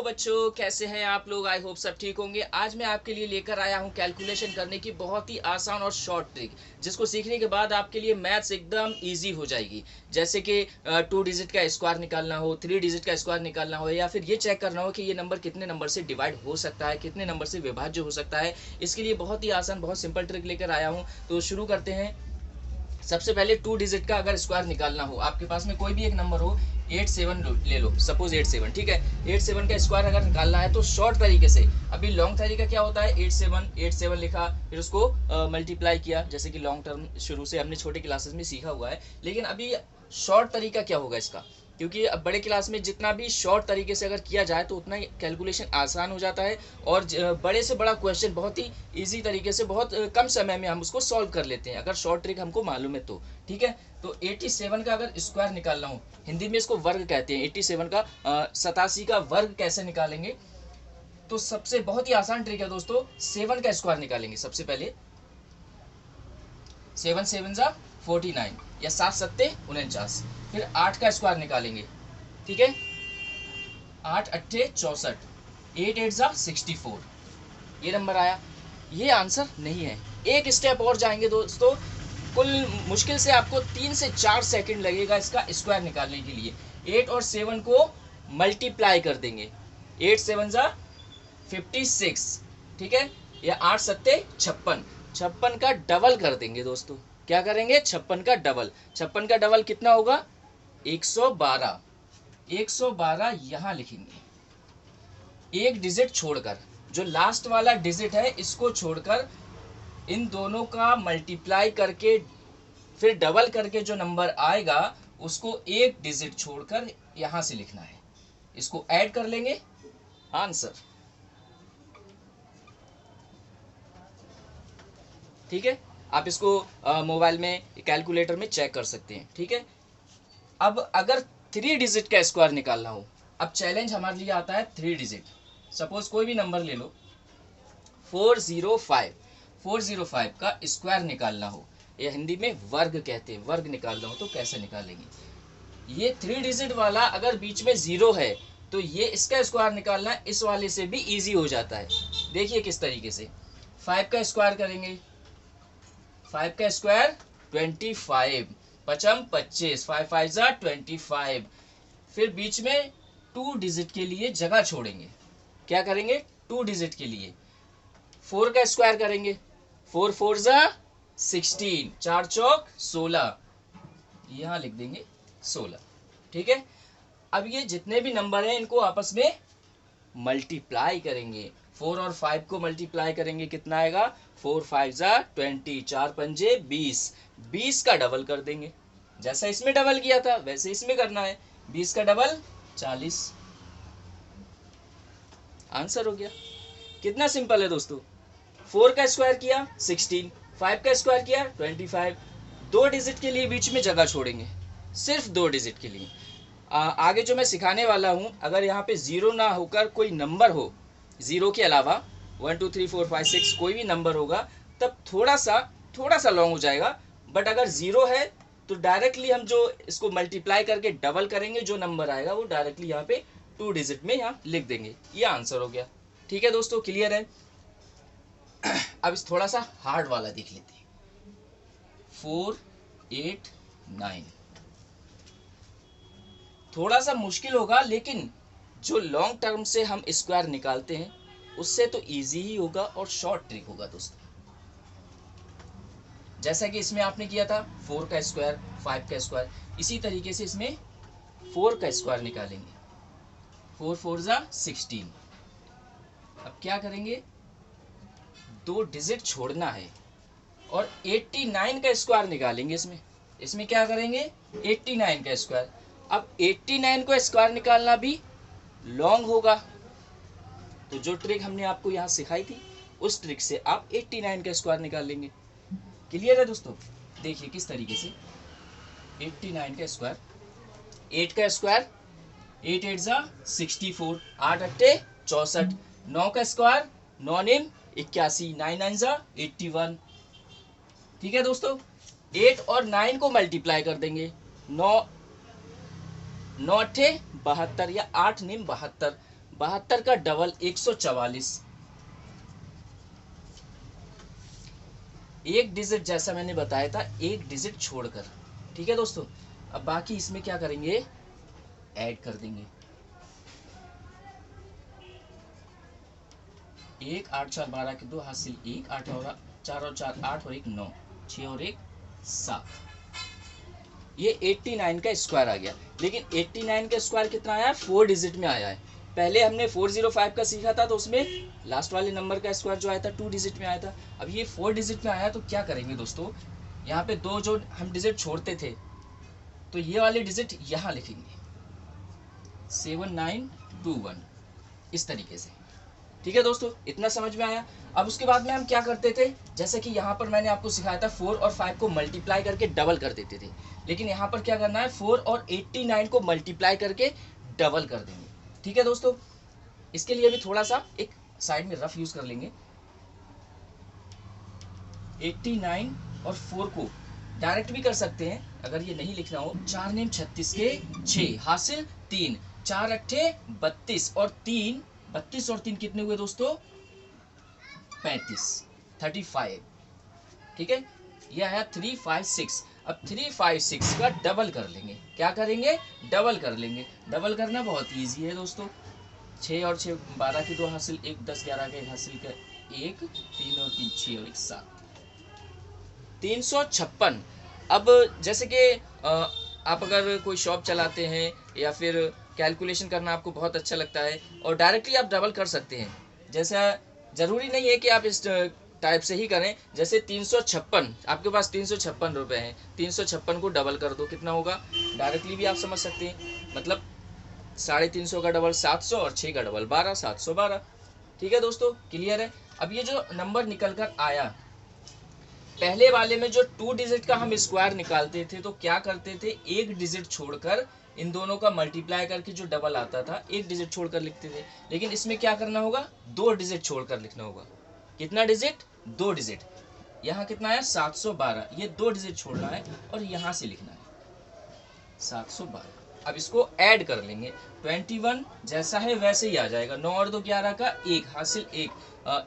बच्चों, कैसे हैं आप लोग। आई होप सब ठीक होंगे। आज मैं आपके लिए लेकर आया हूं कैलकुलेशन करने की बहुत ही आसान और शॉर्ट ट्रिक, जिसको सीखने के बाद आपके लिए मैथ्स एकदम इजी हो जाएगी। जैसे कि 2 डिजिट का स्क्वायर निकालना हो, 3 डिजिट का स्क्वायर निकालना हो, या फिर ये चेक करना हो कि ये नंबर कितने नंबर से डिवाइड हो सकता है, कितने नंबर से विभाज्य हो सकता है। इसके लिए बहुत ही आसान, बहुत सिंपल ट्रिक लेकर आया हूँ। तो शुरू करते हैं। सबसे पहले 2 डिजिट का अगर स्क्वायर निकालना हो, आपके पास में कोई भी एक नंबर हो, 87 ले लो, सपोज 87, ठीक है। 87 का स्क्वायर अगर निकालना है तो शॉर्ट तरीके से, अभी लॉन्ग तरीका क्या होता है, 87 लिखा, फिर उसको मल्टीप्लाई किया, जैसे कि लॉन्ग टर्म शुरू से हमने छोटे क्लासेस में सीखा हुआ है। लेकिन अभी शॉर्ट तरीका क्या होगा इसका, क्योंकि अब बड़े क्लास में जितना भी शॉर्ट तरीके से अगर किया जाए तो उतना ही कैलकुलेशन आसान हो जाता है, और बड़े से बड़ा क्वेश्चन बहुत ही इजी तरीके से बहुत कम समय में हम उसको सॉल्व कर लेते हैं, अगर शॉर्ट ट्रिक हमको मालूम है तो। ठीक है, तो 87 का अगर स्क्वायर निकालना हो, हिंदी में इसको वर्ग कहते हैं, 87 का 87 का वर्ग कैसे निकालेंगे, तो सबसे बहुत ही आसान ट्रिक है दोस्तों। 7 का स्क्वायर निकालेंगे सबसे पहले। 7 7 जा 49, या 7 सत्ते 49। फिर 8 का स्क्वायर निकालेंगे, ठीक है, 8 अट्ठे 64, 8 8 जा 64, ये नंबर आया। ये आंसर नहीं है। एक स्टेप और जाएंगे दोस्तों, कुल मुश्किल से आपको 3 से 4 सेकंड लगेगा इसका स्क्वायर निकालने के लिए। 8 और 7 को मल्टीप्लाई कर देंगे, 8 7 जा 56, ठीक है, या 8 सत्ते 56, 56 का डबल कर देंगे दोस्तों। क्या करेंगे, 56 का डबल। 56 का डबल कितना होगा, 112। 112 यहाँ लिखेंगे, एक डिजिट छोड़कर, जो लास्ट वाला डिजिट है इसको छोड़कर इन दोनों का मल्टीप्लाई करके फिर डबल करके जो नंबर आएगा उसको एक डिजिट छोड़कर यहां से लिखना है। इसको ऐड कर लेंगे, आंसर। ठीक है, आप इसको मोबाइल में कैलकुलेटर में चेक कर सकते हैं। ठीक है, अब अगर 3 डिजिट का स्क्वायर निकालना हो, अब चैलेंज हमारे लिए आता है 3 डिजिट। सपोज कोई भी नंबर ले लो, 405, 405 का स्क्वायर निकालना हो, या हिंदी में वर्ग कहते हैं, वर्ग निकालना हो तो कैसे निकालेंगे। ये 3 डिजिट वाला अगर बीच में 0 है तो ये इसका स्क्वायर निकालना इस वाले से भी इजी हो जाता है। देखिए किस तरीके से। 5 का स्क्वायर करेंगे, 5 का स्क्वायर 25, पचम 25, 5 5 जा 25। फिर बीच में 2 डिजिट के लिए जगह छोड़ेंगे। क्या करेंगे, 2 डिजिट के लिए 4 का स्क्वायर करेंगे, 4 4 जा 16, 4 चौक 16, यहां लिख देंगे 16। ठीक है, अब ये जितने भी नंबर हैं इनको आपस में मल्टीप्लाई करेंगे। 4 और 5 को मल्टीप्लाई करेंगे, कितना आएगा, 4 5 जा 20, 4 पंजे 20, 20 का डबल कर देंगे। जैसा इसमें डबल किया था वैसे इसमें करना है, 20 का डबल 40, आंसर हो गया। कितना सिंपल है दोस्तों। 4 का स्क्वायर किया 16, 5 का स्क्वायर किया 25, 2 डिजिट के लिए बीच में जगह छोड़ेंगे, सिर्फ 2 डिजिट के लिए। आगे जो मैं सिखाने वाला हूं, अगर यहाँ पे 0 ना होकर कोई नंबर हो, 0 के अलावा 1 2 3 4 5 6 कोई भी नंबर होगा, तब थोड़ा सा लॉन्ग हो जाएगा। बट अगर 0 है तो डायरेक्टली हम जो इसको मल्टीप्लाई करके डबल करेंगे, जो नंबर आएगा वो डायरेक्टली यहाँ पे 2 डिजिट में यहाँ लिख देंगे, ये आंसर हो गया। ठीक है दोस्तों, क्लियर है। अब इस थोड़ा सा हार्ड वाला देख लेते हैं, 4 8 9। थोड़ा सा मुश्किल होगा, लेकिन जो लॉन्ग टर्म से हम स्क्वायर निकालते हैं उससे तो इजी ही होगा और शॉर्ट ट्रिक होगा दोस्तों। जैसा कि इसमें आपने किया था 4 का स्क्वायर 5 का स्क्वायर, इसी तरीके से इसमें 4 का स्क्वायर निकालेंगे, 4 4 जा 16। अब क्या करेंगे, 2 डिजिट छोड़ना है, और 89 का स्क्वायर निकालेंगे। इसमें क्या करेंगे, 89 का स्क्वायर। अब 89 को स्क्वायर निकालना भी लॉन्ग होगा, तो जो ट्रिक हमने आपको यहाँ सिखाई थी उस ट्रिक से आप 89 का स्क्वायर निकाल लेंगे। क्लियर है दोस्तों, देखिए किस तरीके से। 89 का स्क्वायर, 8 का स्क्वायर 8 8 जा 64, 8 अट्ठे 64, 9 का स्क्वायर 9 निम 81, 9 9 जा 81। ठीक है दोस्तों, 8 और 9 को मल्टीप्लाई कर देंगे, 9 9 अट्ठे 72, या 8 निम 72, 72 का डबल 144, एक डिजिट जैसा मैंने बताया था, एक डिजिट छोड़कर। ठीक है दोस्तों, अब बाकी इसमें क्या करेंगे, ऐड कर देंगे। 1 8 4 12 के 2 हासिल 1, 8 और 4 और 4 8 और 1 9, 6 और 1 7। ये 89 का स्क्वायर आ गया। लेकिन 89 का स्क्वायर कितना आया है, 4 डिजिट में आया है। पहले हमने 405 का सीखा था, तो उसमें लास्ट वाले नंबर का स्क्वायर जो आया था 2 डिजिट में आया था। अब ये 4 डिजिट में आया, तो क्या करेंगे दोस्तों, यहाँ पे दो जो हम डिजिट छोड़ते थे, तो ये वाले डिजिट यहाँ लिखेंगे 7921, इस तरीके से। ठीक है दोस्तों, इतना समझ में आया। अब उसके बाद में हम क्या करते थे, जैसे कि यहाँ पर मैंने आपको सिखाया था 4 और 5 को मल्टीप्लाई करके डबल कर देते थे। लेकिन यहाँ पर क्या करना है, 4 और 89 को मल्टीप्लाई करके डबल कर देंगे। ठीक है दोस्तों, इसके लिए भी थोड़ा सा एक साइड में रफ यूज कर लेंगे। 89 और 4 को डायरेक्ट भी कर सकते हैं, अगर ये नहीं लिखना हो। 4 नेम 36 के 6 हासिल 3, 4 अट्ठे 32 और 3, 32 और 3 कितने हुए दोस्तों, 35, 35। ठीक है, ये आया 356। अब 356 का डबल कर लेंगे। क्या करेंगे, डबल कर लेंगे। डबल करना बहुत इजी है दोस्तों। 6 और 6 12 की 2 हासिल 1, 10 11 के हासिल का 1, 3 और 3 6 और 1 7, 356। अब जैसे कि आप अगर कोई शॉप चलाते हैं या फिर कैलकुलेशन करना आपको बहुत अच्छा लगता है, और डायरेक्टली आप डबल कर सकते हैं। जैसा ज़रूरी नहीं है कि आप इस टाइप से ही करें। जैसे 356, आपके पास 356 रुपये हैं, 356 को डबल कर दो, कितना होगा, डायरेक्टली भी आप समझ सकते हैं। मतलब 350 का डबल 700 और 6 का डबल 12, 712। ठीक है दोस्तों, क्लियर है। अब ये जो नंबर निकल कर आया, पहले वाले में जो 2 डिजिट का हम स्क्वायर निकालते थे, तो क्या करते थे, एक डिजिट छोड़कर इन दोनों का मल्टीप्लाई करके जो डबल आता था, एक डिजिट छोड़कर लिखते थे। लेकिन इसमें क्या करना होगा, 2 डिजिट छोड़कर लिखना होगा। कितना डिजिट, 2 डिजिट। यहाँ कितना है, 712, ये 2 डिजिट छोड़ना है और यहाँ से लिखना है 712। अब इसको ऐड कर लेंगे, 21 जैसा है वैसे ही आ जाएगा। 9 और 2 11 का 1 हासिल 1,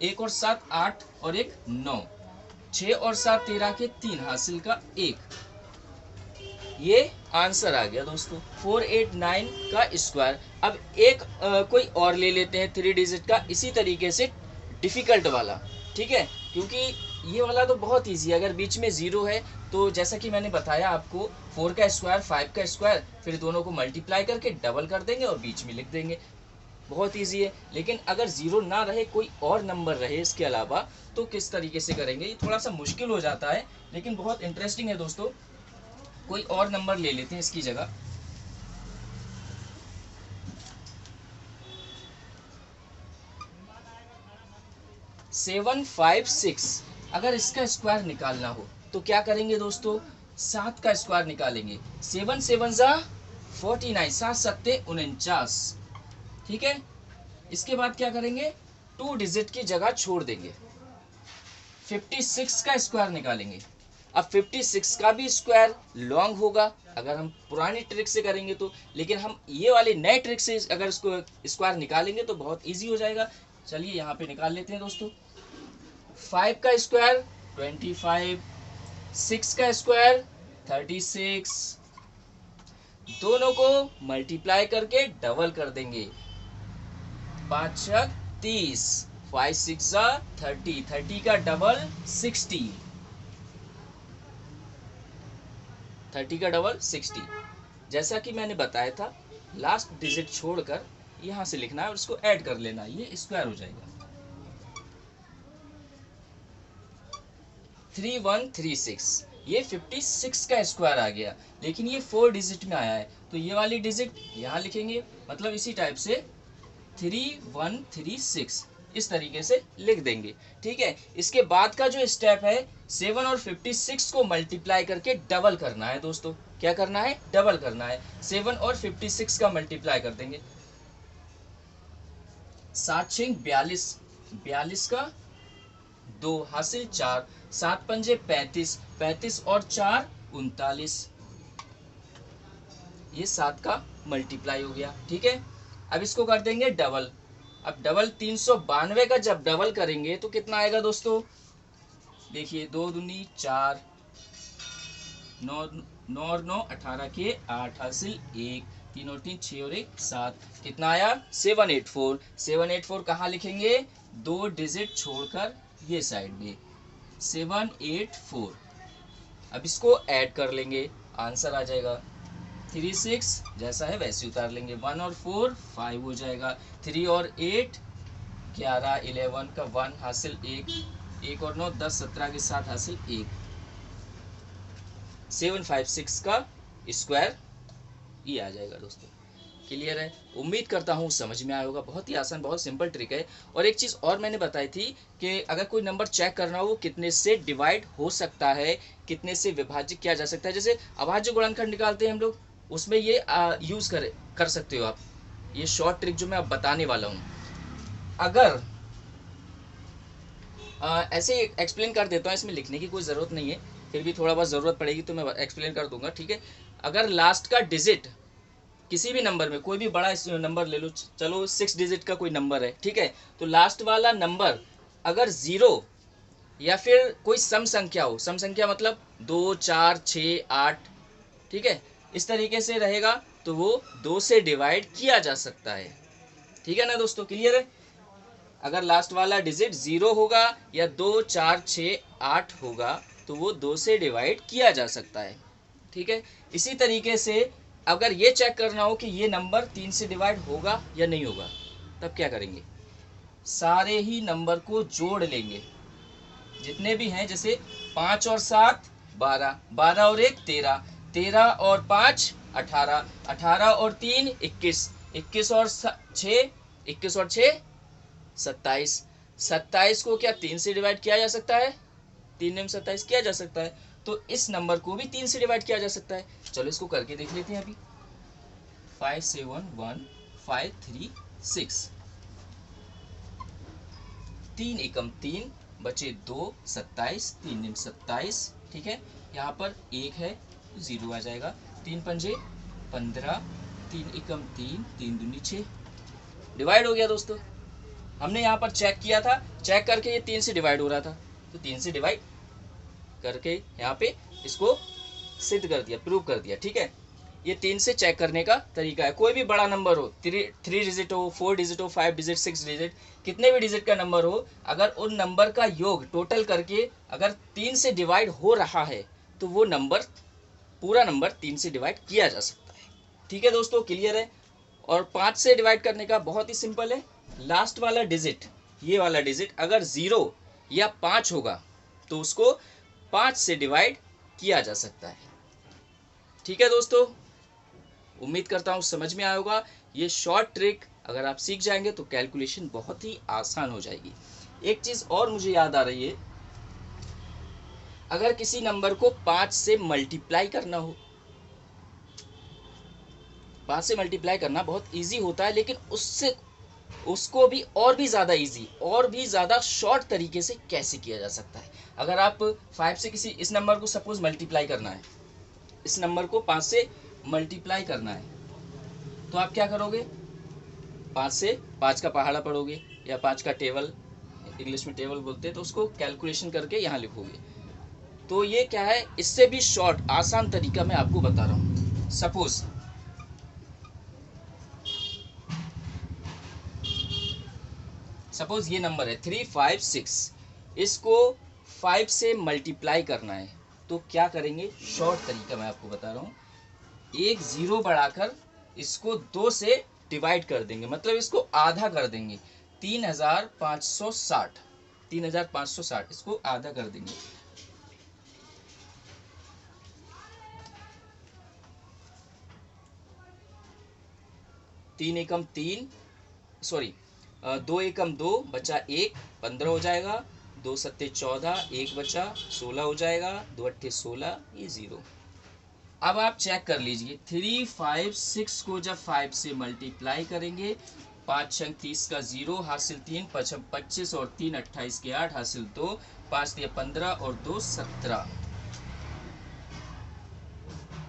1 और 7 8 और 1 9, 6 और 7 13 के 3 हासिल का 1। ये आंसर आ गया दोस्तों, 489 का स्क्वायर। अब एक कोई और ले लेते हैं 3 डिजिट का, इसी तरीके से डिफिकल्ट वाला। ठीक है, क्योंकि ये वाला तो बहुत इजी है। अगर बीच में जीरो है, तो जैसा कि मैंने बताया आपको, 4 का स्क्वायर 5 का स्क्वायर, फिर दोनों को मल्टीप्लाई करके डबल कर देंगे और बीच में लिख देंगे। बहुत इजी है। लेकिन अगर जीरो ना रहे, कोई और नंबर रहे इसके अलावा, तो किस तरीके से करेंगे, ये थोड़ा सा मुश्किल हो जाता है, लेकिन बहुत इंटरेस्टिंग है दोस्तों। कोई और नंबर ले लेते हैं इसकी जगह। सेवन 5 6, अगर इसका स्क्वायर निकालना हो तो क्या करेंगे दोस्तों, 7 का स्क्वायर निकालेंगे। 7 7 जा 49, 7 7 49। ठीक है, इसके बाद क्या करेंगे, 2 डिजिट की जगह छोड़ देंगे। 56 का स्क्वायर निकालेंगे। अब 56 का भी स्क्वायर लॉन्ग होगा अगर हम पुरानी ट्रिक से करेंगे तो, लेकिन हम ये वाले नए ट्रिक से अगर इसको स्क्वायर निकालेंगे तो बहुत इजी हो जाएगा। चलिए यहाँ पे निकाल लेते हैं दोस्तों। 5 का स्क्वायर 25, 6 का स्क्वायर 36, दोनों को मल्टीप्लाई करके डबल कर देंगे। 5 6 30, 5 6 30, 30 का डबल 60, 30 का डबल 60। जैसा कि मैंने बताया था, लास्ट डिजिट छोड़कर यहाँ से लिखना है और इसको ऐड कर लेना है, ये स्क्वायर हो जाएगा। 3136, ये 56 का स्क्वायर आ गया, लेकिन ये 4 डिजिट में आया है, तो ये वाली डिजिट यहाँ लिखेंगे। मतलब इसी टाइप से 3136 इस तरीके से लिख देंगे। ठीक है, इसके बाद का जो स्टेप है, 7 और 56 को मल्टीप्लाई करके डबल करना है दोस्तों। क्या करना है, डबल करना है। 7 और 56 का मल्टीप्लाई कर देंगे। 7 6 42, 42 का 2 हासिल 4, 7 पंजे 35, 35 और 4 39, ये 7 का मल्टीप्लाई हो गया। ठीक है, अब इसको कर देंगे डबल। अब डबल 392 का जब डबल करेंगे तो कितना आएगा दोस्तों, देखिए 2 दूनी 4, 9 9 और 9 18 के 8 हासिल 1, 3 और 3 6 और 1 7, कितना आया 784। 784 कहाँ लिखेंगे, 2 डिजिट छोड़कर ये साइड में 784। अब इसको ऐड कर लेंगे, आंसर आ जाएगा 36, जैसा है वैसे उतार लेंगे। 1 और 4 5 हो जाएगा, 3 और 8 11, 11 का 1 हासिल 1, 1 और 9 10 17 के 7 हासिल 1, 756 का स्क्वायर ये आ जाएगा दोस्तों। क्लियर है, उम्मीद करता हूँ समझ में आया होगा। बहुत ही आसान, बहुत सिंपल ट्रिक है। और एक चीज़ और मैंने बताई थी कि अगर कोई नंबर चेक करना हो वो कितने से डिवाइड हो सकता है, कितने से विभाजित किया जा सकता है। जैसे अभाज्य गुणनखंड निकालते हैं हम लोग, उसमें ये यूज़ कर सकते हो आप। ये शॉर्ट ट्रिक जो मैं अब बताने वाला हूँ, अगर ऐसे एक्सप्लेन कर देता हूँ, इसमें लिखने की कोई ज़रूरत नहीं है, फिर भी थोड़ा बहुत ज़रूरत पड़ेगी तो मैं एक्सप्लेन कर दूंगा, ठीक है। अगर लास्ट का डिजिट किसी भी नंबर में, कोई भी बड़ा नंबर ले लो, चलो 6 डिजिट का कोई नंबर है, ठीक है, तो लास्ट वाला नंबर अगर 0 या फिर कोई सम संख्या हो, सम संख्या मतलब 2 4 6 8, ठीक है, इस तरीके से रहेगा तो वो 2 से डिवाइड किया जा सकता है। ठीक है ना दोस्तों, क्लियर है। अगर लास्ट वाला डिजिट 0 होगा या 2 4 6 8 होगा तो वो 2 से डिवाइड किया जा सकता है। ठीक है, इसी तरीके से अगर ये चेक करना हो कि ये नंबर 3 से डिवाइड होगा या नहीं होगा, तब क्या करेंगे, सारे ही नंबर को जोड़ लेंगे जितने भी हैं। जैसे 5 और 7 12, 12 और 1 13, 13 और 5 18, 18 और 3 21, 21 और 6 21 और 6 27, 27 को क्या 3 से डिवाइड किया जा सकता है, 3 में 27 किया जा सकता है, तो इस नंबर को भी 3 से डिवाइड किया जा सकता है। चलो इसको करके देख लेते हैं अभी। 5 7 1 5 3 6, 3 एकम 3 बचे 2 27, 3 निम 27, ठीक है, यहाँ पर 1 है 0 आ जाएगा। 3 पंजे 15, 3 एकम 3, 3 दूनी 6, डिवाइड हो गया दोस्तों। हमने यहाँ पर चेक किया था, चेक करके ये 3 से डिवाइड हो रहा था, तो 3 से डिवाइड करके यहाँ पे इसको सिद्ध कर दिया, प्रूव कर दिया। ठीक है, ये 3 से चेक करने का तरीका है। कोई भी बड़ा नंबर हो, 3 डिजिट हो, 4 डिजिट हो, 5 डिजिट, 6 डिजिट, कितने भी डिजिट का नंबर हो, अगर उन नंबर का योग टोटल करके अगर 3 से डिवाइड हो रहा है तो वो नंबर, पूरा नंबर 3 से डिवाइड किया जा सकता है। ठीक है दोस्तों, क्लियर है। और 5 से डिवाइड करने का बहुत ही सिंपल है। लास्ट वाला डिजिट, ये वाला डिजिट अगर 0 या 5 होगा तो उसको 5 से डिवाइड किया जा सकता है। ठीक है दोस्तों, उम्मीद करता हूँ समझ में आया होगा। ये शॉर्ट ट्रिक अगर आप सीख जाएंगे तो कैलकुलेशन बहुत ही आसान हो जाएगी। एक चीज़ और मुझे याद आ रही है, अगर किसी नंबर को 5 से मल्टीप्लाई करना हो, 5 से मल्टीप्लाई करना बहुत इजी होता है, लेकिन उसको भी और भी ज़्यादा इजी, और भी ज़्यादा शॉर्ट तरीके से कैसे किया जा सकता है। अगर आप 5 से इस नंबर को सपोज मल्टीप्लाई करना है, इस नंबर को 5 से मल्टीप्लाई करना है, तो आप क्या करोगे, 5 से 5 का पहाड़ा पढ़ोगे, या 5 का टेबल, इंग्लिश में टेबल बोलते हैं, तो उसको कैलकुलेशन करके यहाँ लिखोगे। तो ये क्या है, इससे भी शॉर्ट आसान तरीका मैं आपको बता रहा हूँ। सपोज ये नंबर है 356, इसको 5 से मल्टीप्लाई करना है, तो क्या करेंगे, शॉर्ट तरीका मैं आपको बता रहा हूँ। एक 0 बढ़ाकर इसको 2 से डिवाइड कर देंगे, मतलब इसको आधा कर देंगे। 3560, 3560 इसको आधा कर देंगे। तीन एकम 3, सॉरी 2 एकम 2 बचा 1, 15 हो जाएगा। 2 सत्ते 14, 1 बचा 16 हो जाएगा। 2 अट्ठे 16, ये 0। अब आप चेक कर लीजिए, 356 को जब 5 से मल्टीप्लाई करेंगे, 5 छंग 30 का 0 हासिल 3, 5 25 और 3 28 के 8 हासिल 2, 5 दिया 15 और 2 17।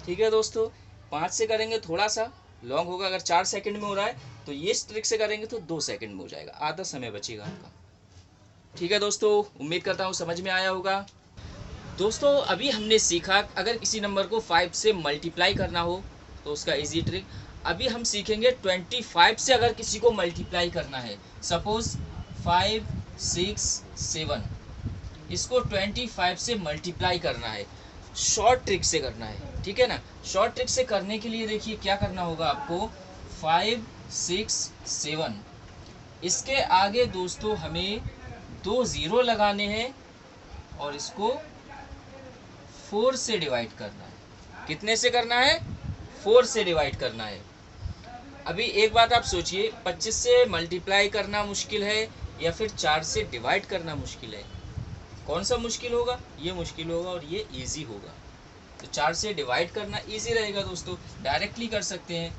ठीक है दोस्तों, 5 से करेंगे थोड़ा सा लॉन्ग होगा, अगर 4 सेकंड में हो रहा है तो ये इस ट्रिक से करेंगे तो 2 सेकंड में हो जाएगा, आधा समय बचेगा आपका। ठीक है दोस्तों, उम्मीद करता हूँ समझ में आया होगा। दोस्तों अभी हमने सीखा अगर किसी नंबर को 5 से मल्टीप्लाई करना हो तो उसका इजी ट्रिक। अभी हम सीखेंगे 25 से अगर किसी को मल्टीप्लाई करना है, सपोज 5 6 7, इसको 25 से मल्टीप्लाई करना है, शॉर्ट ट्रिक से करना है। ठीक है ना, शॉर्ट ट्रिक से करने के लिए देखिए क्या करना होगा आपको, 5 6 7, इसके आगे दोस्तों हमें 2 ज़ीरो लगाने हैं और इसको 4 से डिवाइड करना है। कितने से करना है, 4 से डिवाइड करना है। अभी एक बात आप सोचिए, 25 से मल्टीप्लाई करना मुश्किल है या फिर 4 से डिवाइड करना मुश्किल है, कौन सा मुश्किल होगा, ये मुश्किल होगा और ये इजी होगा। तो 4 से डिवाइड करना इजी रहेगा दोस्तों, डायरेक्टली कर सकते हैं।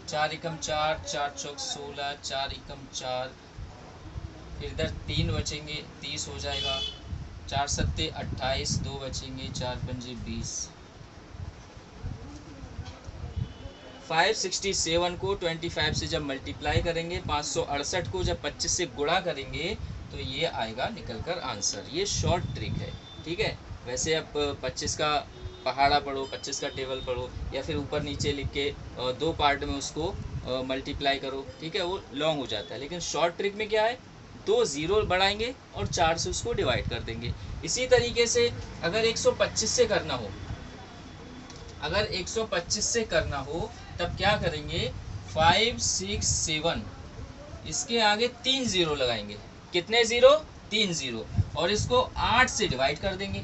4 एकम 4, 4 चौक 16, 4 एकम 4, फिर इधर 3 बचेंगे, 30 हो जाएगा। 4 सत्ते 28, 2 बचेंगे, 4 पंजे 20। 567 को 25 से जब मल्टीप्लाई करेंगे, 568 को जब 25 से गुणा करेंगे तो ये आएगा निकल कर आंसर। ये शॉर्ट ट्रिक है। ठीक है, वैसे आप 25 का पहाड़ा पढ़ो, 25 का टेबल पढ़ो या फिर ऊपर नीचे लिख के 2 पार्ट में उसको मल्टीप्लाई करो, ठीक है, वो लॉन्ग हो जाता है। लेकिन शॉर्ट ट्रिक में क्या है, 2 ज़ीरो बढ़ाएंगे और 4 से उसको डिवाइड कर देंगे। इसी तरीके से अगर 125 से करना हो, अगर 125 से करना हो तब क्या करेंगे, 5 6 7, इसके आगे 3 ज़ीरो लगाएंगे। कितने ज़ीरो, 3 ज़ीरो, और इसको 8 से डिवाइड कर देंगे,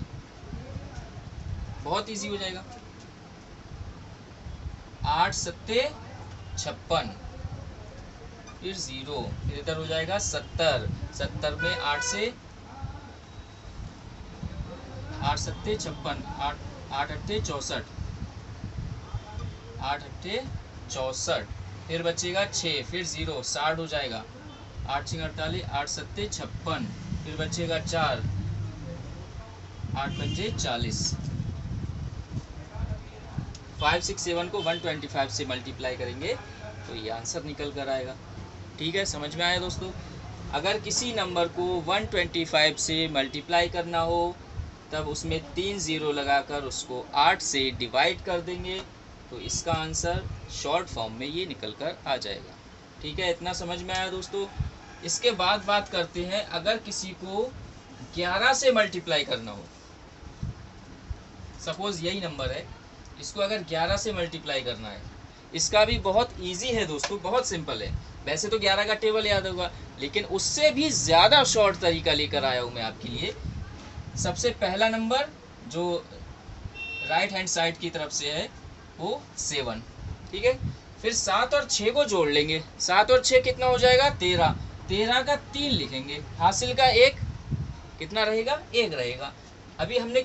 बहुत इजी हो जाएगा। 8 सत्ते 56, फिर 0, फिर इधर हो जाएगा 70, 70 में 8 से 8 सत्ते 56, 8 अट्ठे 64, 8 अट्ठे 64, फिर बचेगा 6, फिर 0, 60 हो जाएगा। 8 6 48, 8 सत्ते 56, फिर बचेगा 4, 8 पंजे 40। 5 6 7 को 125 से मल्टीप्लाई करेंगे तो ये आंसर निकल कर आएगा। ठीक है, समझ में आया दोस्तों। अगर किसी नंबर को 125 से मल्टीप्लाई करना हो तब उसमें 3 ज़ीरो लगाकर उसको 8 से डिवाइड कर देंगे तो इसका आंसर शॉर्ट फॉर्म में ये निकल कर आ जाएगा। ठीक है, इतना समझ में आया दोस्तों। इसके बाद बात करते हैं, अगर किसी को 11 से मल्टीप्लाई करना हो, सपोज यही नंबर है, इसको अगर 11 से मल्टीप्लाई करना है, इसका भी बहुत इजी है दोस्तों, बहुत सिंपल है। वैसे तो 11 का टेबल याद होगा, लेकिन उससे भी ज़्यादा शॉर्ट तरीका लेकर आया हूँ मैं आपके लिए। सबसे पहला नंबर जो राइट हैंड साइड की तरफ से है वो 7, ठीक है। फिर 7 और 6 को जोड़ लेंगे, 7 और 6 कितना हो जाएगा, 13, 13 का 3 लिखेंगे, हासिल का 1 कितना रहेगा, 1 रहेगा। अभी हमने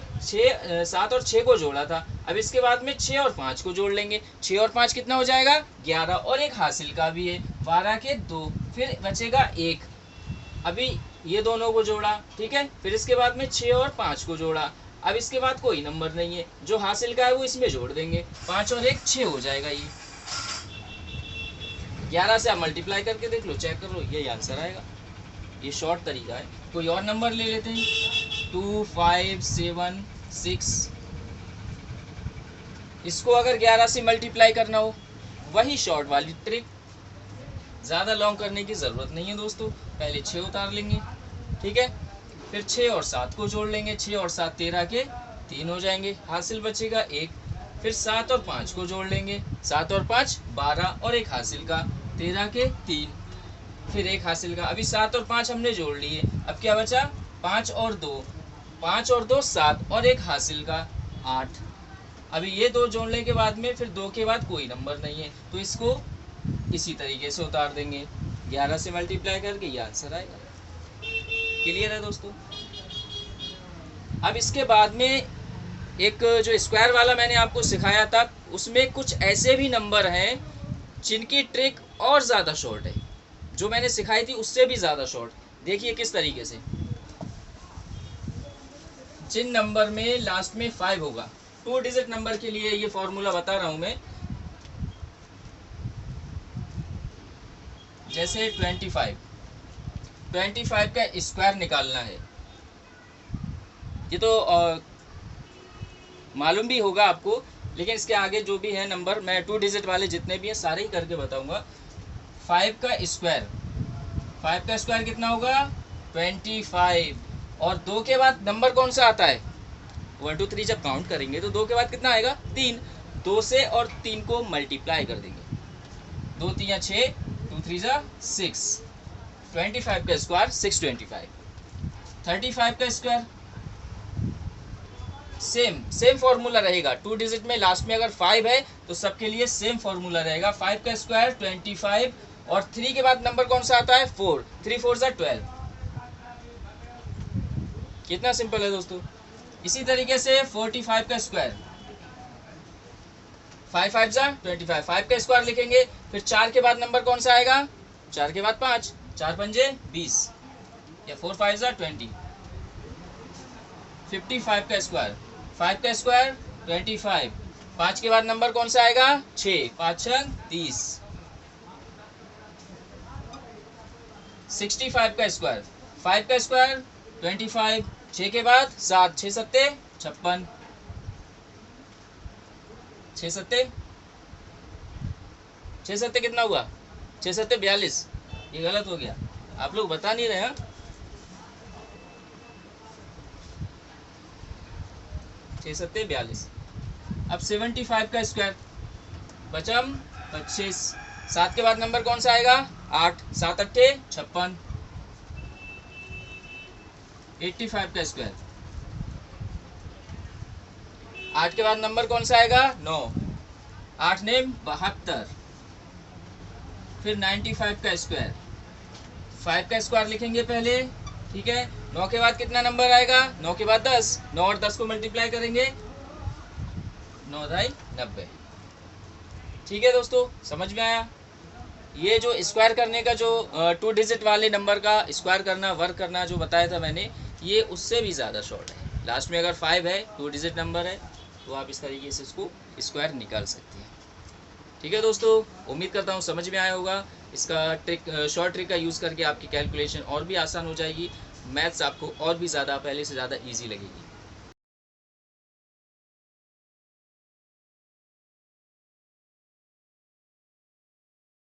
7 और 6 को जोड़ा था, अब इसके बाद में 6 और 5 को जोड़ लेंगे, 6 और 5 कितना हो जाएगा, 11, और एक हासिल का भी है, 12 के 2, फिर बचेगा 1। अभी ये दोनों को जोड़ा, ठीक है, फिर इसके बाद में 6 और 5 को जोड़ा। अब इसके बाद कोई नंबर नहीं है, जो हासिल का है वो इसमें जोड़ देंगे, 5 और 1 6 हो जाएगा। ये 11 से आप मल्टीप्लाई करके देख लो, चेक कर लो, यही आंसर आएगा। ये शॉर्ट तरीका है। कोई और नंबर ले लेते हैं, 2 5 7 6, इसको अगर 11 से मल्टीप्लाई करना हो, वही शॉर्ट वाली ट्रिक, ज़्यादा लॉन्ग करने की ज़रूरत नहीं है दोस्तों। पहले 6 उतार लेंगे, ठीक है, फिर 6 और 7 को जोड़ लेंगे, 6 और 7 13 के 3 हो जाएंगे, हासिल बचेगा 1। फिर 7 और 5 को जोड़ लेंगे, 7 और 5 12, और एक हासिल का 13 के 3, फिर एक हासिल का। अभी 7 और 5 हमने जोड़ लिए, अब क्या बचा, 5 और 2, 5 और 2 7, और एक हासिल का 8। अभी ये 2 जोड़ने के बाद में फिर 2 के बाद कोई नंबर नहीं है, तो इसको इसी तरीके से उतार देंगे, 11 से मल्टीप्लाई करके ये आंसर आएगा। क्लियर है दोस्तों। अब इसके बाद में एक जो स्क्वायर वाला मैंने आपको सिखाया था, उसमें कुछ ऐसे भी नंबर हैं जिनकी ट्रिक और ज़्यादा शॉर्ट है, जो मैंने सिखाई थी उससे भी ज़्यादा शॉर्ट। देखिए किस तरीके से, जिन नंबर में लास्ट में 5 होगा, 2 डिजिट नंबर के लिए ये फॉर्मूला बता रहा हूँ मैं। जैसे 25 का स्क्वायर निकालना है। ये तो मालूम भी होगा आपको, लेकिन इसके आगे जो भी है नंबर मैं 2 डिजिट वाले जितने भी हैं सारे ही करके बताऊंगा। 5 का स्क्वायर, 5 का स्क्वायर कितना होगा 25, और 2 के बाद नंबर कौन सा आता है 1 2 3, जब काउंट करेंगे तो 2 के बाद कितना आएगा 3, 2 से और 3 को मल्टीप्लाई कर देंगे, 2 3 6, 2 3 6, 25 का स्क्वायर 625। 35 का स्क्वायर सेम फॉर्मूला रहेगा, 2 डिजिट में लास्ट में अगर 5 है तो सबके लिए सेम फॉर्मूला रहेगा। 5 का स्क्वायर 25, और 3 के बाद नंबर कौन सा आता है 4, 3 4 12। कितना सिंपल है दोस्तों। इसी तरीके से 45 का स्क्वायर, 5 5 25, 5 का स्क्वायर लिखेंगे, फिर 4 के बाद नंबर कौन सा आएगा 4 के बाद 5, 4 पंजे 20, या 4 5 20। 55 का स्क्वायर, 5 का स्क्वायर 25, 5 के बाद नंबर कौन सा आएगा 6, 5 6 30। 65 का स्क्वायर, 5 का स्क्वायर 25, 6 के बाद 7, 6 सत्ते 56, 6 सत्ते 6 सत्ते कितना हुआ 6 सत्ते 42। ये गलत हो गया, आप लोग बता नहीं रहे हैं। 6 सत्ते 42। अब 75 का स्क्वायर, बचम 25, 7 के बाद नंबर कौन सा आएगा 8, 7 अट्ठे 56। 85 का स्क्वायर, 8 के बाद नंबर कौन सा आएगा 9, 8 ने 72। फिर 95 का स्क्वायर, 5 का स्क्वायर लिखेंगे पहले, ठीक है। 9 के बाद कितना नंबर आएगा 9 के बाद 10, 9 और 10 को मल्टीप्लाई करेंगे 9 दाई 90। ठीक है दोस्तों, समझ में आया। ये जो स्क्वायर करने का जो 2 डिजिट वाले नंबर का स्क्वायर करना वर्क करना जो बताया था मैंने, ये उससे भी ज़्यादा शॉर्ट है। लास्ट में अगर 5 है 2 डिजिट नंबर है तो आप इस तरीके से इसको स्क्वायर निकाल सकते हैं। ठीक है दोस्तों, उम्मीद करता हूँ समझ में आया होगा। इसका शॉर्ट ट्रिक का यूज़ करके आपकी कैलकुलेशन और भी आसान हो जाएगी, मैथ्स आपको और भी ज़्यादा पहले से ज़्यादा ईजी लगेगी।